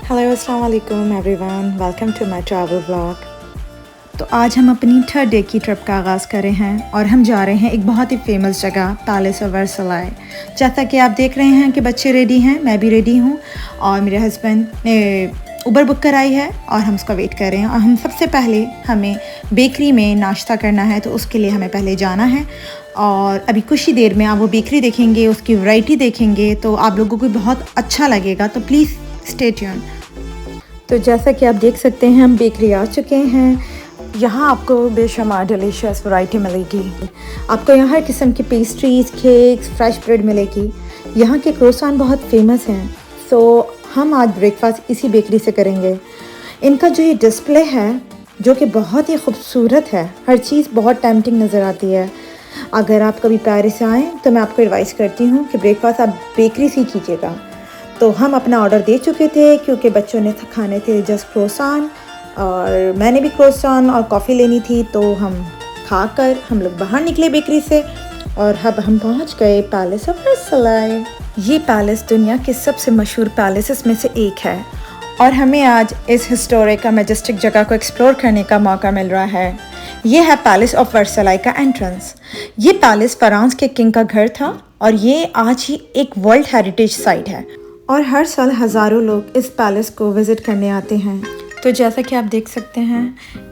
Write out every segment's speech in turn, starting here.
Hello अस्सलाम वालेकुम everyone, welcome to my travel vlog. तो आज हम अपनी थर्ड डे की ट्रिप का आगाज़ कर रहे हैं और हम जा रहे हैं एक बहुत ही फेमस जगह पैलेस ऑफ वर्साइल। जैसा कि आप देख रहे हैं कि बच्चे रेडी हैं, मैं भी रेडी हूँ और मेरे हस्बैंड ने उबर बुक कराई है और हम उसका वेट कर रहे हैं। और हम सबसे पहले हमें बेकरी में नाश्ता करना है, तो उसके लिए हमें पहले जाना है और अभी कुछ ही देर में आप वो बेकरी देखेंगे, उसकी वैरायटी देखेंगे तो आप लोगों को बहुत अच्छा लगेगा, तो प्लीज़ स्टे ट्यून। तो जैसा कि आप देख सकते हैं हम बेकरी आ चुके हैं। यहाँ आपको बेशुमार डिलीशियस वैरायटी मिलेगी। आपको यहाँ हर किस्म की पेस्ट्रीज़, केक्स, फ्रेश ब्रेड मिलेगी। यहाँ के क्रोसान बहुत फेमस हैं, सो हम आज ब्रेकफास्ट इसी बेकरी से करेंगे। इनका जो ये डिस्प्ले है जो कि बहुत ही खूबसूरत है, हर चीज़ बहुत टेम्पटिंग नज़र आती है। अगर आप कभी पेरिस आएँ तो मैं आपको एडवाइस करती हूँ कि ब्रेकफास्ट आप बेकरी से ही कीजिएगा। तो हम अपना ऑर्डर दे चुके थे क्योंकि बच्चों ने खाने थे जस्ट क्रोसान और मैंने भी क्रोसान और कॉफ़ी लेनी थी, तो हम खाकर हम लोग बाहर निकले बेकरी से और अब हम पहुंच गए पैलेस ऑफ वर्साइल। ये पैलेस दुनिया के सबसे मशहूर पैलेसेस में से एक है और हमें आज इस हिस्टोरिक और मैजेस्टिक जगह को एक्सप्लोर करने का मौका मिल रहा है। ये है पैलेस ऑफ वर्साइल का एंट्रेंस। ये पैलेस फ्रांस के किंग का घर था और ये आज ही एक वर्ल्ड हेरिटेज साइट है और हर साल हज़ारों लोग इस पैलेस को विज़िट करने आते हैं। तो जैसा कि आप देख सकते हैं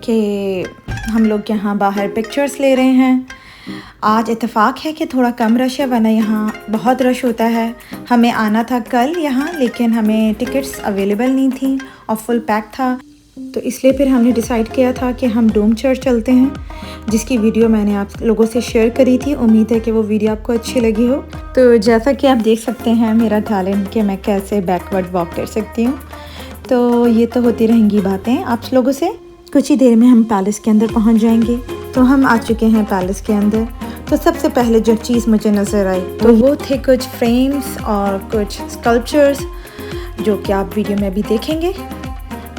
कि हम लोग यहाँ बाहर पिक्चर्स ले रहे हैं। आज इत्तेफाक है कि थोड़ा कम रश है, वरना यहाँ बहुत रश होता है। हमें आना था कल यहाँ, लेकिन हमें टिकट्स अवेलेबल नहीं थी और फुल पैक था, तो इसलिए फिर हमने डिसाइड किया था कि हम डोम चर्च चलते हैं, जिसकी वीडियो मैंने आप लोगों से शेयर करी थी। उम्मीद है कि वो वीडियो आपको अच्छी लगी हो। तो जैसा कि आप देख सकते हैं मेरा टैलेंट कि मैं कैसे बैकवर्ड वॉक कर सकती हूँ, तो ये तो होती रहेंगी बातें आप लोगों से। कुछ ही देर में हम पैलेस के अंदर पहुँच जाएंगे। तो हम आ चुके हैं पैलेस के अंदर। तो सबसे पहले जो चीज़ मुझे नज़र आई तो वो थे कुछ फ्रेम्स और कुछ स्कल्पचर्स जो कि आप वीडियो में भी देखेंगे।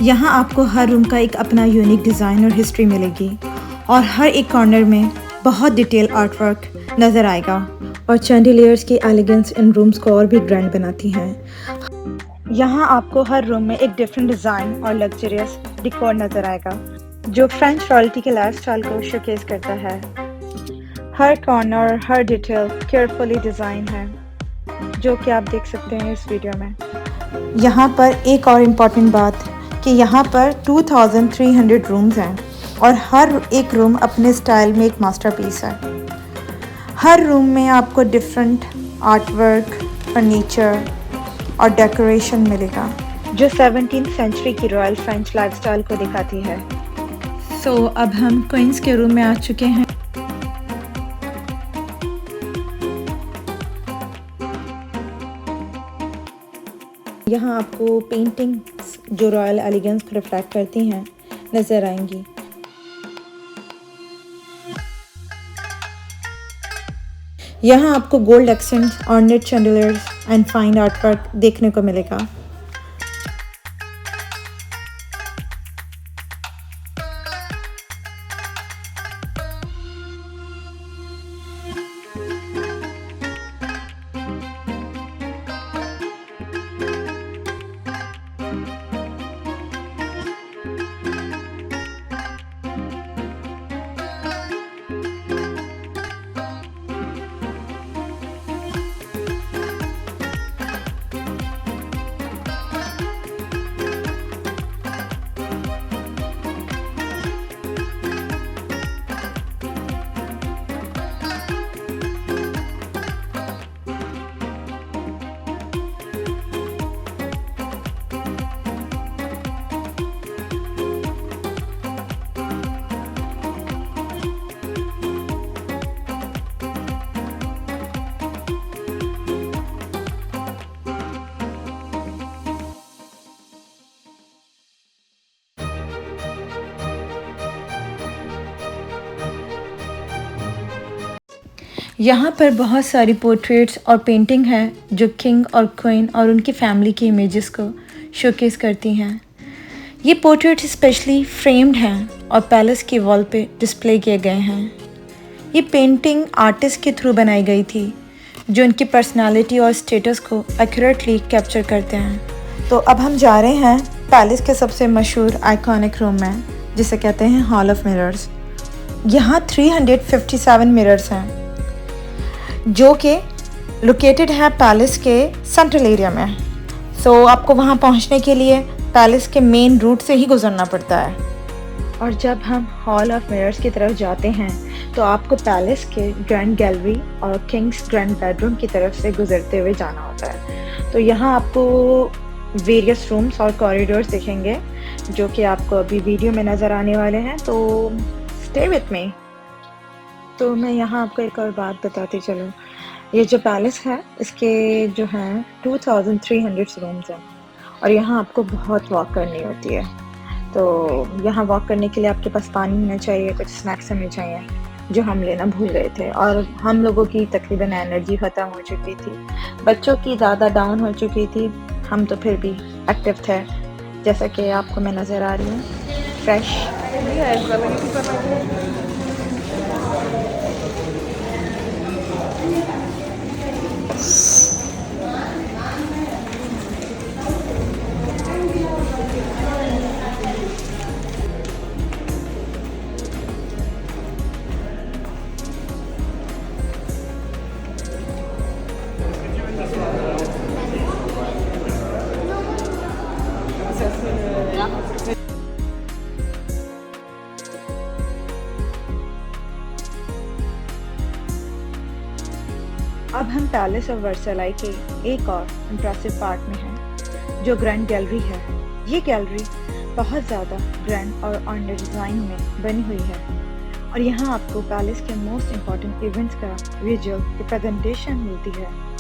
यहाँ आपको हर रूम का एक अपना यूनिक डिज़ाइन और हिस्ट्री मिलेगी और हर एक कॉर्नर में बहुत डिटेल आर्ट वर्क नज़र आएगा और चैंडिलियर्स की एलिगेंस इन रूम्स को और भी ग्रैंड बनाती हैं। यहाँ आपको हर रूम में एक डिफरेंट डिज़ाइन और लग्जरियस डिकोर नज़र आएगा जो फ्रेंच रॉयल्टी के लाइफस्टाइल को शोकेस करता है। हर कॉर्नर, हर डिटेल केयरफुली डिज़ाइन है जो कि आप देख सकते हैं इस वीडियो में। यहाँ पर एक और इम्पॉर्टेंट बात कि यहाँ पर 2300 रूम्स हैं और हर एक रूम अपने स्टाइल में एक मास्टरपीस है। हर रूम में आपको डिफरेंट आर्ट वर्क, फर्नीचर और डेकोरेशन मिलेगा जो 17th सेंचुरी की रॉयल फ्रेंच लाइफस्टाइल को दिखाती है। सो अब हम क्वींस के रूम में आ चुके हैं। यहाँ आपको पेंटिंग्स जो रॉयल एलिगेंस को रिफ्लेक्ट करती हैं नज़र आएंगी। यहाँ आपको gold accent, ornate chandeliers and fine art work देखने को मिलेगा। यहाँ पर बहुत सारी पोर्ट्रेट्स और पेंटिंग है जो किंग और क्वीन और उनकी फैमिली की इमेजेस को शोकेस करती हैं। ये पोर्ट्रेट स्पेशली फ्रेम्ड हैं और पैलेस की वॉल पे डिस्प्ले किए गए हैं। ये पेंटिंग आर्टिस्ट के थ्रू बनाई गई थी जो उनकी पर्सनालिटी और स्टेटस को एक्यूरेटली कैप्चर करते हैं। तो अब हम जा रहे हैं पैलेस के सबसे मशहूर आइकॉनिक रूम में, जिसे कहते हैं हॉल ऑफ मिरर्स। यहाँ 357 मिरर्स हैं जो कि लोकेटेड है पैलेस के सेंट्रल एरिया में। सो आपको वहाँ पहुँचने के लिए पैलेस के मेन रूट से ही गुजरना पड़ता है। और जब हम हॉल ऑफ मिरर्स की तरफ जाते हैं तो आपको पैलेस के ग्रैंड गैलरी और किंग्स ग्रैंड बेडरूम की तरफ से गुजरते हुए जाना होता है। तो यहाँ आपको वेरियस रूम्स और कॉरिडोर्स दिखेंगे जो कि आपको अभी वीडियो में नज़र आने वाले हैं, तो स्टे विथ मी। तो मैं यहाँ आपको एक और बात बताती चलूँ, ये जो पैलेस है इसके जो हैं 2300 रूम्स हैं और यहाँ आपको बहुत वॉक करनी होती है। तो यहाँ वॉक करने के लिए आपके पास पानी होना चाहिए, कुछ स्नैक्स हमें चाहिए जो हम लेना भूल गए थे, और हम लोगों की तकरीबन एनर्जी ख़त्म हो चुकी थी, बच्चों की ज़्यादा डाउन हो चुकी थी, हम तो फिर भी एक्टिव थे जैसा कि आपको मैं नज़र आ रही हूँ फ्रेश। अब हम पैलेस ऑफ वर्साइल के एक और इम्प्रेसिव पार्ट में हैं जो ग्रैंड गैलरी है। ये गैलरी बहुत ज़्यादा ग्रैंड और ऑर्डिनरी डिज़ाइन में बनी हुई है और यहाँ आपको पैलेस के मोस्ट इम्पॉर्टेंट इवेंट्स का विजुअल रिप्रेजेंटेशन मिलती है।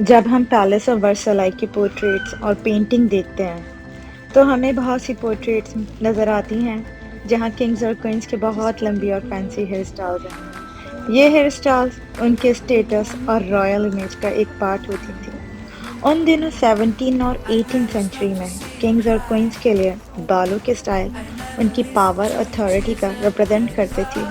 जब हम पैलेस ऑफ वर्साइल की पोर्ट्रेट्स और पेंटिंग देखते हैं तो हमें बहुत सी पोर्ट्रेट्स नज़र आती हैं जहाँ किंग्स और क्वींस के बहुत लंबी और फैंसी हेयर स्टाइल्स हैं। ये हेयर स्टाइल्स उनके स्टेटस और रॉयल इमेज का एक पार्ट होती थी। उन दिनों 17 और 18 सेंचुरी में किंग्स और क्वींस के लिए बालों के स्टाइल उनकी पावर और अथॉरिटी का रिप्रेजेंट करते थे।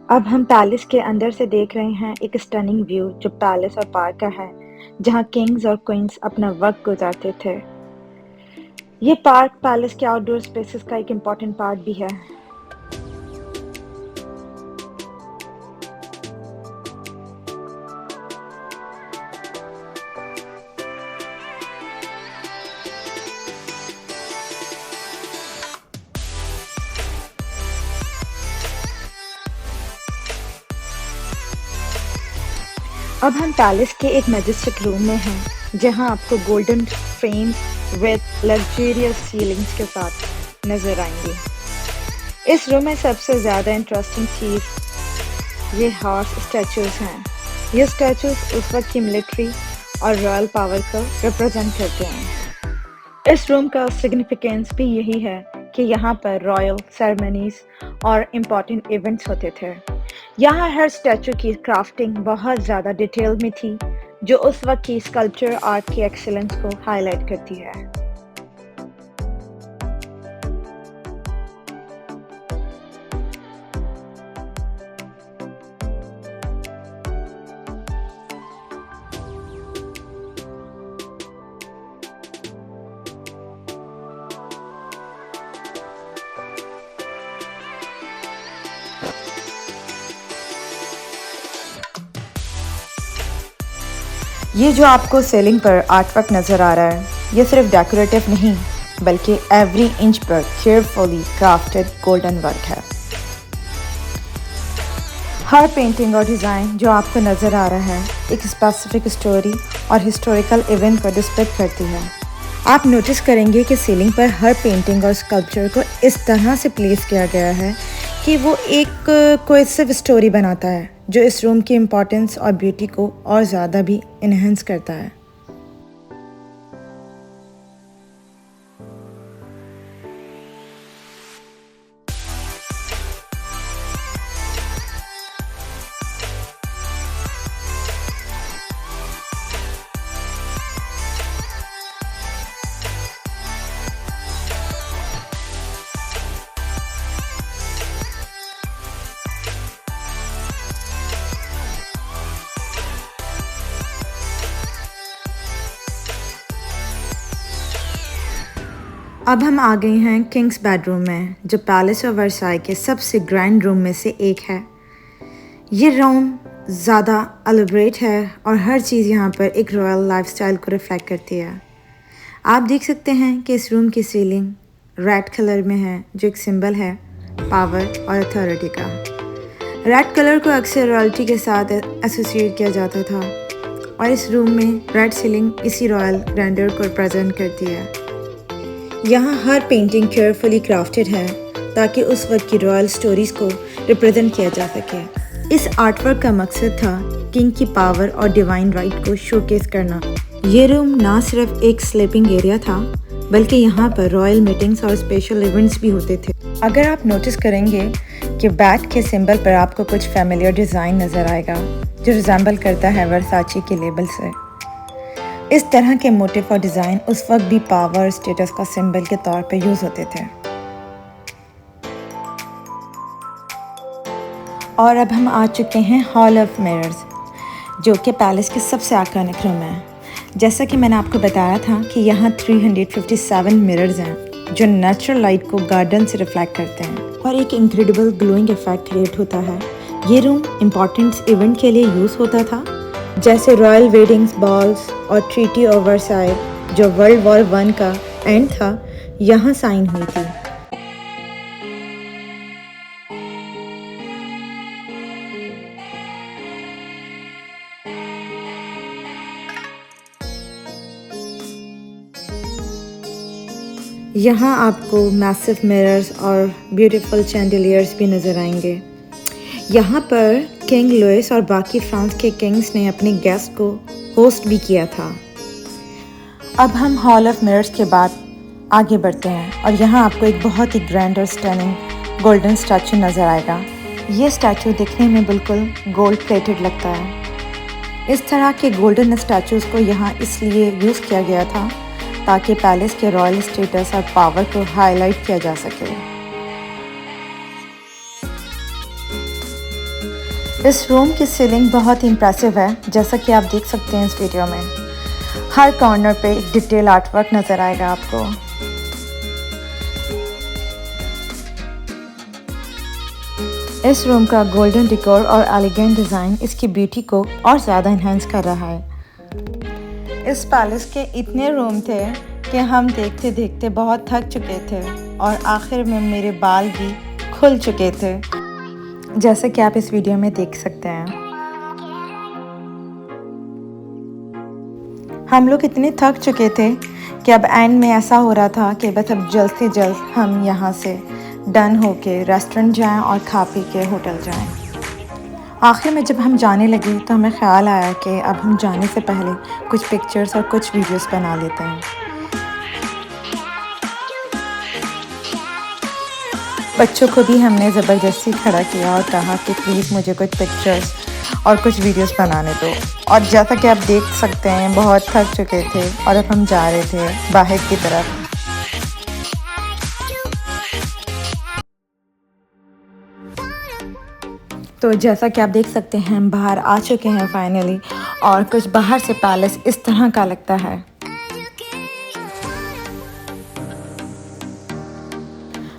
अब हम पैलेस के अंदर से देख रहे हैं एक स्टनिंग व्यू जो पैलेस और पार्क का है जहां किंग्स और क्वींस अपना वक्त गुजारते थे। ये पार्क पैलेस के आउटडोर स्पेसेस का एक इम्पॉर्टेंट पार्ट भी है। अब हम पैलेस के एक मैजेस्टिक रूम में हैं जहां आपको golden frames with luxurious ceilings के साथ नजर आएंगे। इस रूम में सबसे ज़्यादा इंटरेस्टिंग चीज़ ये हॉर्स स्टैचूज हैं। ये स्टैचूज उस वक्त की मिलिट्री और रॉयल पावर को रिप्रेजेंट करते हैं। इस रूम का सिग्निफिकेंस भी यही है कि यहाँ पर रॉयल सेरेमनीज और इम्पॉर्टेंट इवेंट्स होते थे। यहाँ हर स्टैचू की क्राफ्टिंग बहुत ज़्यादा डिटेल में थी जो उस वक्त की स्कल्पचर आर्ट की एक्सीलेंस को हाईलाइट करती है। ये जो आपको सीलिंग पर आर्टवर्क नज़र आ रहा है ये सिर्फ डेकोरेटिव नहीं बल्कि एवरी इंच पर केयरफुली क्राफ्टेड गोल्डन वर्क है। हर पेंटिंग और डिज़ाइन जो आपको नज़र आ रहा है एक स्पेसिफिक स्टोरी और हिस्टोरिकल इवेंट को डिस्क्राइब करती है। आप नोटिस करेंगे कि सीलिंग पर हर पेंटिंग और स्कल्पचर को इस तरह से प्लेस किया गया है कि वो एक कोहेसिव स्टोरी बनाता है, जो इस रूम की इम्पोर्टेंस और ब्यूटी को और ज़्यादा भी इन्हेंस करता है। अब हम आ गए हैं किंग्स बेडरूम में, जो पैलेस ऑफ वर्साई के सबसे ग्रैंड रूम में से एक है। ये रूम ज़्यादा एलिब्रेट है और हर चीज़ यहाँ पर एक रॉयल लाइफस्टाइल को रिफ्लेक्ट करती है। आप देख सकते हैं कि इस रूम की सीलिंग रेड कलर में है, जो एक सिंबल है पावर और अथॉरिटी का। रेड कलर को अक्सर रॉयल्टी के साथ एसोसिएट किया जाता था और इस रूम में रेड सीलिंग इसी रॉयल ग्रैंडर को रिप्रेजेंट करती है। यहाँ हर पेंटिंग केयरफुली क्राफ्टेड है ताकि उस वक्त की रॉयल स्टोरीज़ को रिप्रेजेंट किया जा सके। इस आर्टवर्क का मकसद था किंग की पावर और डिवाइन राइट को शोकेस करना। ये रूम ना सिर्फ एक स्लीपिंग एरिया था, बल्कि यहाँ पर रॉयल मीटिंग्स और स्पेशल इवेंट्स भी होते थे। अगर आप नोटिस करेंगे कि बैट के सिंबल पर आपको कुछ फैमिलियर डिज़ाइन नज़र आएगा, जो रिजेंबल करता है वर्साची के लेबल से। इस तरह के मोटिव और डिज़ाइन उस वक्त भी पावर और स्टेटस का सिंबल के तौर पर यूज़ होते थे। और अब हम आ चुके हैं हॉल ऑफ मिरर्स, जो कि पैलेस के सबसे आइकॉनिक रूम है। जैसा कि मैंने आपको बताया था कि यहाँ 357 मिरर्स हैं, जो नेचुरल लाइट को गार्डन से रिफ्लेक्ट करते हैं और एक इंक्रेडिबल ग्लोइंग इफेक्ट क्रिएट होता है। ये रूम इम्पॉर्टेंट इवेंट के लिए यूज़ होता था, जैसे रॉयल वेडिंग्स, बॉल्स और ट्रीटी ऑफ वर्साई, जो वर्ल्ड वॉर 1 का एंड था, यहाँ साइन हुई थी। यहाँ आपको मैसिव मिरर्स और ब्यूटीफुल चैंडिलियर्स भी नज़र आएंगे। यहाँ पर किंग लुइस और बाकी फ्रांस के किंग्स ने अपने गेस्ट को होस्ट भी किया था। अब हम हॉल ऑफ मिरर्स के बाद आगे बढ़ते हैं और यहाँ आपको एक बहुत ही ग्रैंड और स्टनिंग गोल्डन स्टैचू नज़र आएगा। ये स्टैचू दिखने में बिल्कुल गोल्ड प्लेटेड लगता है। इस तरह के गोल्डन स्टैचूज़ को यहाँ इसलिए यूज़ किया गया था ताकि पैलेस के रॉयल स्टेटस और पावर को हाईलाइट किया जा सके। इस रूम की सीलिंग बहुत ही इम्प्रेसिव है, जैसा कि आप देख सकते हैं इस वीडियो में। हर कॉर्नर पे एक डिटेल आर्टवर्क नज़र आएगा आपको। इस रूम का गोल्डन डेकोर और एलिगेंट डिज़ाइन इसकी ब्यूटी को और ज़्यादा इन्हेंस कर रहा है। इस पैलेस के इतने रूम थे कि हम देखते देखते बहुत थक चुके थे और आखिर में मेरे बाल भी खुल चुके थे, जैसे कि आप इस वीडियो में देख सकते हैं। हम लोग इतने थक चुके थे कि अब एंड में ऐसा हो रहा था कि बस अब जल्द से जल्द हम यहाँ से डन होके रेस्टोरेंट जाएं और खा पी के होटल जाएं। आखिर में जब हम जाने लगे तो हमें ख्याल आया कि अब हम जाने से पहले कुछ पिक्चर्स और कुछ वीडियोस बना लेते हैं। बच्चों को भी हमने ज़बरदस्ती खड़ा किया और कहा कि प्लीज़ मुझे कुछ पिक्चर्स और कुछ वीडियोस बनाने दो। और जैसा कि आप देख सकते हैं बहुत थक चुके थे और अब हम जा रहे थे बाहर की तरफ। तो जैसा कि आप देख सकते हैं हम बाहर आ चुके हैं फाइनली, और कुछ बाहर से पैलेस इस तरह का लगता है।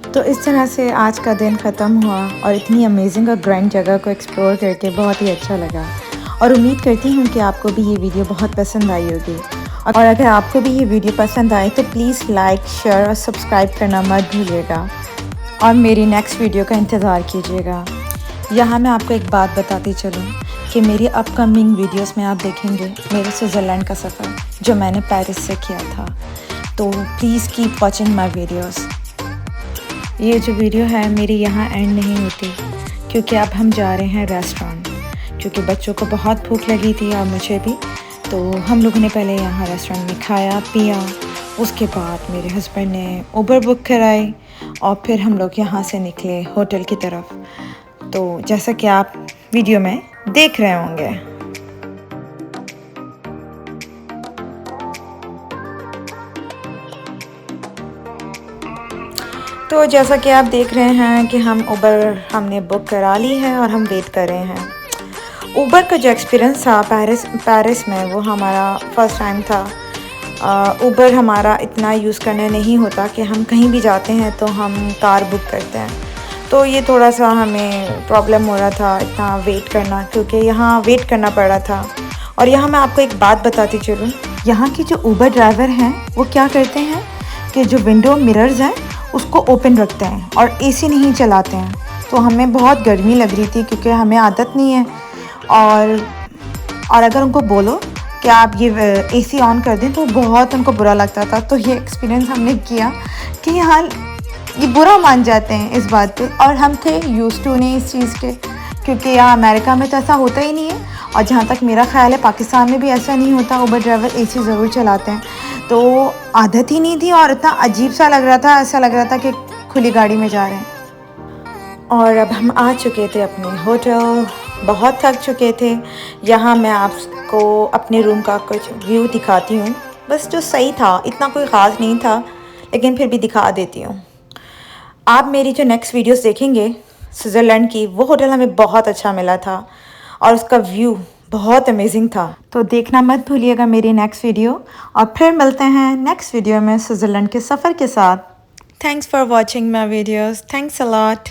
तो इस तरह से आज का दिन ख़त्म हुआ और इतनी अमेजिंग और ग्रैंड जगह को एक्सप्लोर करके बहुत ही अच्छा लगा। और उम्मीद करती हूँ कि आपको भी ये वीडियो बहुत पसंद आई होगी। और अगर आपको भी ये वीडियो पसंद आए तो प्लीज़ लाइक, शेयर और सब्सक्राइब करना मत भूलिएगा और मेरी नेक्स्ट वीडियो का इंतज़ार कीजिएगा। यहाँ मैं आपको एक बात बताती चलूँ कि मेरी अपकमिंग वीडियोस में आप देखेंगे मेरे स्विट्ज़रलैंड का सफ़र जो मैंने पेरिस से किया था। तो please keep watching my videos. ये जो वीडियो है मेरी यहाँ एंड नहीं होती, क्योंकि अब हम जा रहे हैं रेस्टोरेंट, क्योंकि बच्चों को बहुत भूख लगी थी और मुझे भी। तो हम लोगों ने पहले यहाँ रेस्टोरेंट में खाया पिया, उसके बाद मेरे हस्बैंड ने उबर बुक कराई और फिर हम लोग यहाँ से निकले होटल की तरफ। तो जैसा कि आप वीडियो में देख रहे होंगे। तो जैसा कि आप देख रहे हैं कि उबर हमने बुक करा ली है और हम वेट कर रहे हैं। उबर का जो एक्सपीरियंस था पेरिस में, वो हमारा फ़र्स्ट टाइम था। उबर हमारा इतना यूज़ करना नहीं होता कि हम कहीं भी जाते हैं तो हम कार बुक करते हैं, तो ये थोड़ा सा हमें प्रॉब्लम हो रहा था इतना वेट करना, क्योंकि यहाँ वेट करना पड़ रहा था। और यहाँ मैं आपको एक बात बताती चलूँ, यहाँ की जो उबर ड्राइवर हैं वो क्या करते हैं कि जो विंडो मिरर्स हैं उसको ओपन रखते हैं और एसी नहीं चलाते हैं। तो हमें बहुत गर्मी लग रही थी, क्योंकि हमें आदत नहीं है। और अगर उनको बोलो कि आप ये एसी ऑन कर दें तो बहुत उनको बुरा लगता था। तो ये एक्सपीरियंस हमने किया कि यहाँ ये बुरा मान जाते हैं इस बात पे, और हम थे यूज़ टू नहीं इस चीज़ के, क्योंकि यहाँ अमेरिका में तो ऐसा होता ही नहीं है। और जहाँ तक मेरा ख्याल है पाकिस्तान में भी ऐसा नहीं होता, उबर ड्राइवर एसी ज़रूर चलाते हैं। तो आदत ही नहीं थी और इतना अजीब सा लग रहा था, ऐसा लग रहा था कि खुली गाड़ी में जा रहे हैं। और अब हम आ चुके थे अपने होटल, बहुत थक चुके थे। यहाँ मैं आपको अपने रूम का कुछ व्यू दिखाती हूँ, बस जो सही था, इतना कोई ख़ास नहीं था, लेकिन फिर भी दिखा देती हूँ। आप मेरी जो नेक्स्ट वीडियोस देखेंगे स्विट्ज़रलैंड की, वो होटल हमें बहुत अच्छा मिला था और उसका व्यू बहुत अमेजिंग था। तो देखना मत भूलिएगा मेरी नेक्स्ट वीडियो, और फिर मिलते हैं नेक्स्ट वीडियो में स्विट्ज़रलैंड के सफ़र के साथ। Thanks for watching my videos. Thanks a lot.